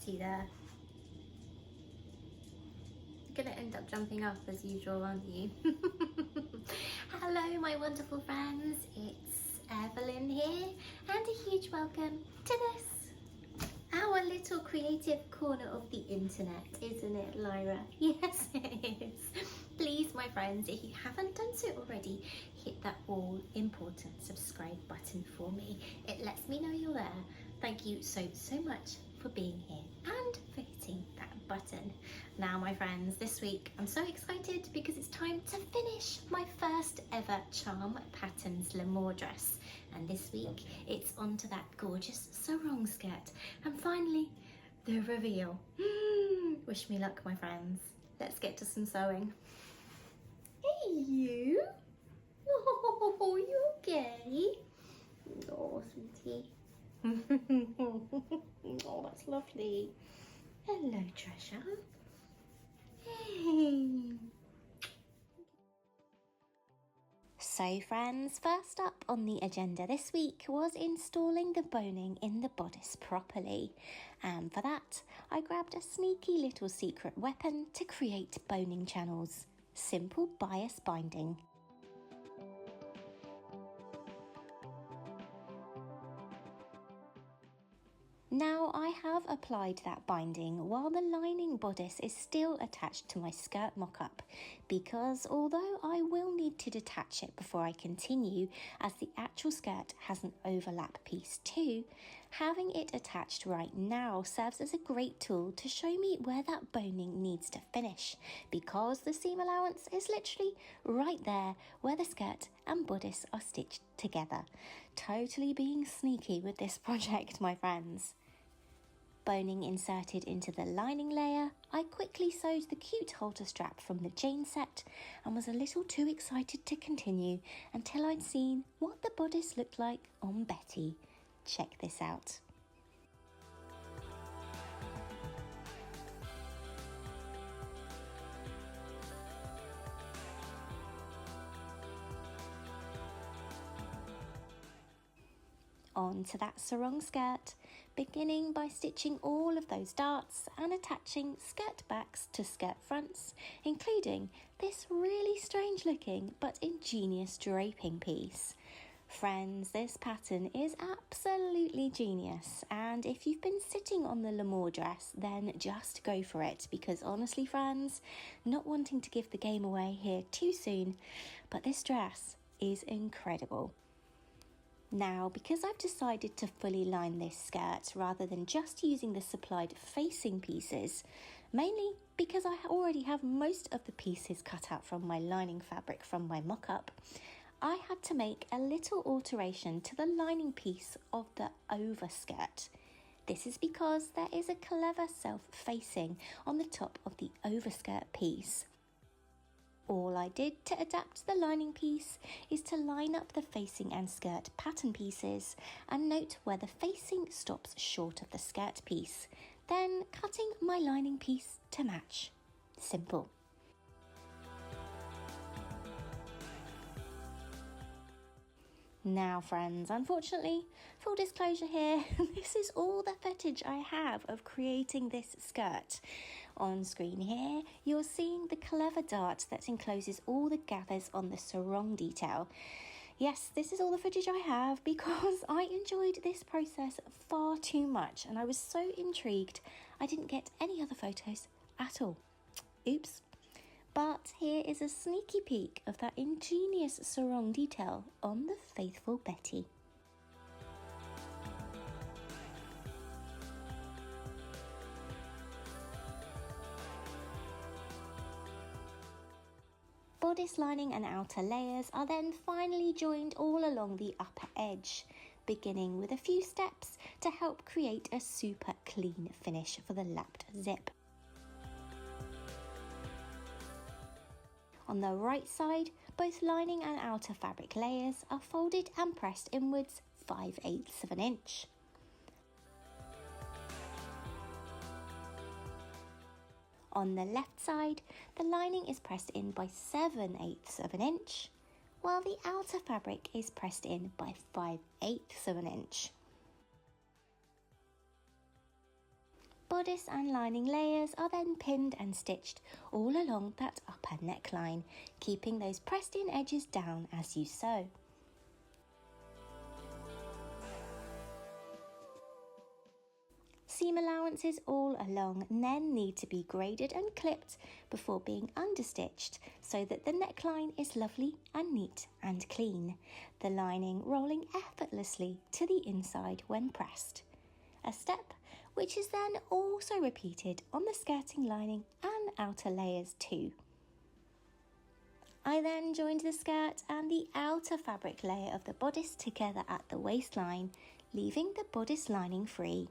pretty there. You're gonna end up jumping up as usual, aren't you? Hello, my wonderful friends. It's Evelyn here, and a huge welcome to this, our little creative corner of the internet, isn't it, Lyra? Yes, it is. Please, my friends, if you haven't done so already, hit that all important subscribe button for me. It lets me know you're there. Thank you so much for being here and for hitting that button. Now, my friends, this week I'm so excited because it's time to finish my first ever Charm Patterns L'Amour dress. And this week it's onto that gorgeous sarong skirt. And finally, the reveal. Wish me luck, my friends. Let's get to some sewing. Hey, you. Oh, you okay? Oh, sweetie. Oh, that's lovely. Hello, treasure. Hey. So friends, first up on the agenda this week was installing the boning in the bodice properly. And for that, I grabbed a sneaky little secret weapon to create boning channels. Simple bias binding. Now I have applied that binding while the lining bodice is still attached to my skirt mock-up, because although I will need to detach it before I continue, as the actual skirt has an overlap piece too, having it attached right now serves as a great tool to show me where that boning needs to finish, because the seam allowance is literally right there where the skirt and bodice are stitched together. Totally being sneaky with this project, my friends. Boning inserted into the lining layer, I quickly sewed the cute halter strap from the Jane set and was a little too excited to continue until I'd seen what the bodice looked like on Betty. Check this out. On to that sarong skirt, beginning by stitching all of those darts and attaching skirt backs to skirt fronts, including this really strange looking but ingenious draping piece. Friends, this pattern is absolutely genius, and if you've been sitting on the L'Amour dress, then just go for it, because honestly friends, not wanting to give the game away here too soon, but this dress is incredible. Now, because I've decided to fully line this skirt rather than just using the supplied facing pieces, mainly because I already have most of the pieces cut out from my lining fabric from my mock-up, I had to make a little alteration to the lining piece of the overskirt. This is because there is a clever self-facing on the top of the overskirt piece. All I did to adapt the lining piece is to line up the facing and skirt pattern pieces and note where the facing stops short of the skirt piece, then cutting my lining piece to match. Simple. Now friends, unfortunately, full disclosure here, this is all the footage I have of creating this skirt. On screen here, you're seeing the clever dart that encloses all the gathers on the sarong detail. Yes, this is all the footage I have because I enjoyed this process far too much and I was so intrigued I didn't get any other photos at all. Oops. But here is a sneaky peek of that ingenious sarong detail on the faithful Betty. Bodice lining and outer layers are then finally joined all along the upper edge, beginning with a few steps to help create a super clean finish for the lapped zip. On the right side, both lining and outer fabric layers are folded and pressed inwards 5/8 of an inch. On the left side, the lining is pressed in by 7/8 of an inch, while the outer fabric is pressed in by 5/8 of an inch. Bodice and lining layers are then pinned and stitched all along that upper neckline, keeping those pressed in edges down as you sew. Seam allowances all along then need to be graded and clipped before being understitched so that the neckline is lovely and neat and clean, the lining rolling effortlessly to the inside when pressed. A step which is then also repeated on the skirting lining and outer layers too. I then joined the skirt and the outer fabric layer of the bodice together at the waistline, leaving the bodice lining free.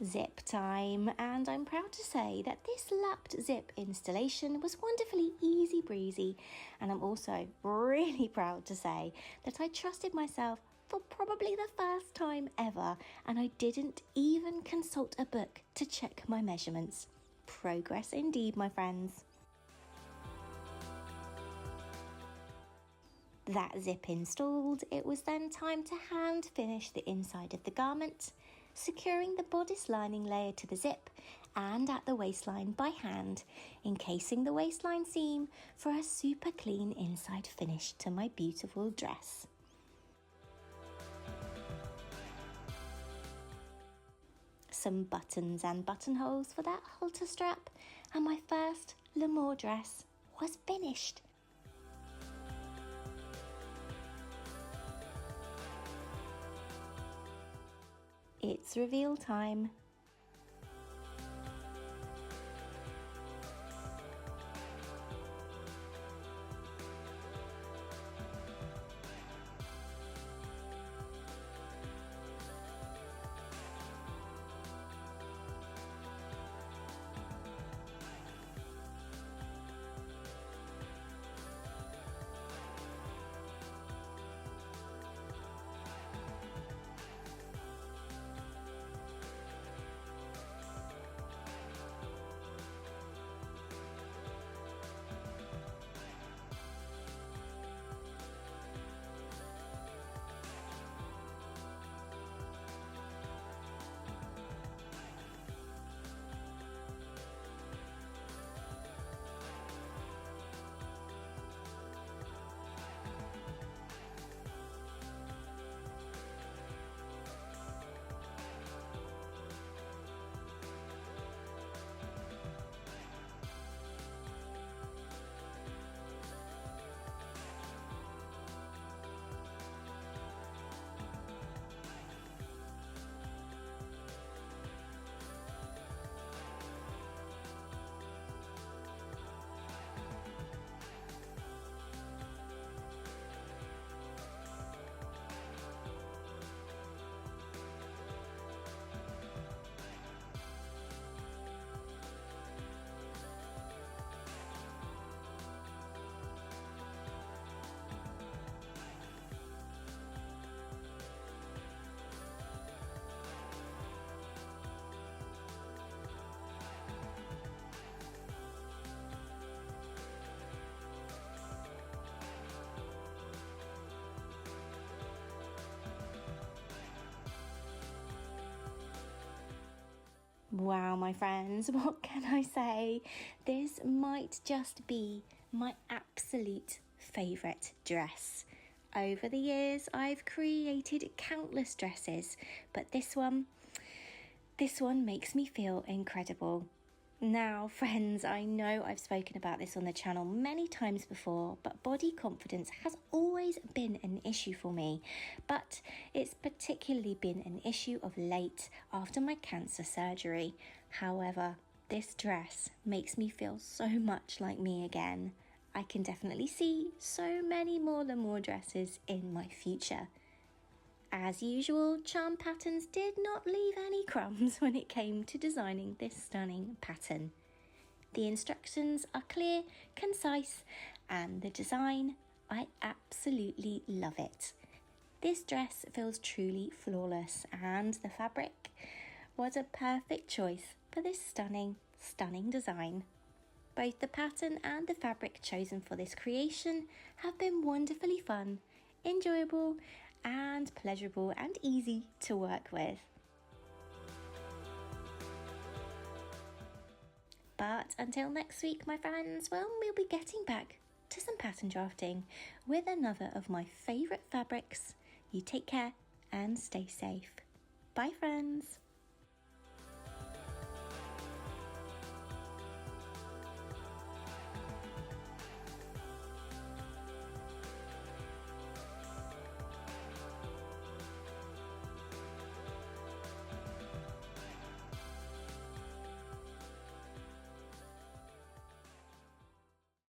Zip time, and I'm proud to say that this lapped zip installation was wonderfully easy breezy, and I'm also really proud to say that I trusted myself for probably the first time ever, and I didn't even consult a book to check my measurements. Progress indeed, my friends. That zip installed, it was then time to hand finish the inside of the garment, securing the bodice lining layer to the zip and at the waistline by hand, encasing the waistline seam for a super clean inside finish to my beautiful dress. Some buttons and buttonholes for that halter strap, and my first AMOUR dress was finished. It's reveal time. Wow, my friends, what can I say? This might just be my absolute favourite dress. Over the years, I've created countless dresses, but this one makes me feel incredible. Now, friends, I know I've spoken about this on the channel many times before, but body confidence has always been an issue for me, but it's particularly been an issue of late after my cancer surgery. However, this dress makes me feel so much like me again. I can definitely see so many more AMOUR dresses in my future. As usual, charm patterns did not leave any crumbs when it came to designing this stunning pattern. The instructions are clear, concise, and the design, I absolutely love it. This dress feels truly flawless, and the fabric was a perfect choice for this stunning design. Both the pattern and the fabric chosen for this creation have been wonderfully fun, enjoyable, and pleasurable and easy to work with. But until next week, my friends, well, we'll be getting back to some pattern drafting with another of my favourite fabrics. You take care and stay safe. Bye, friends.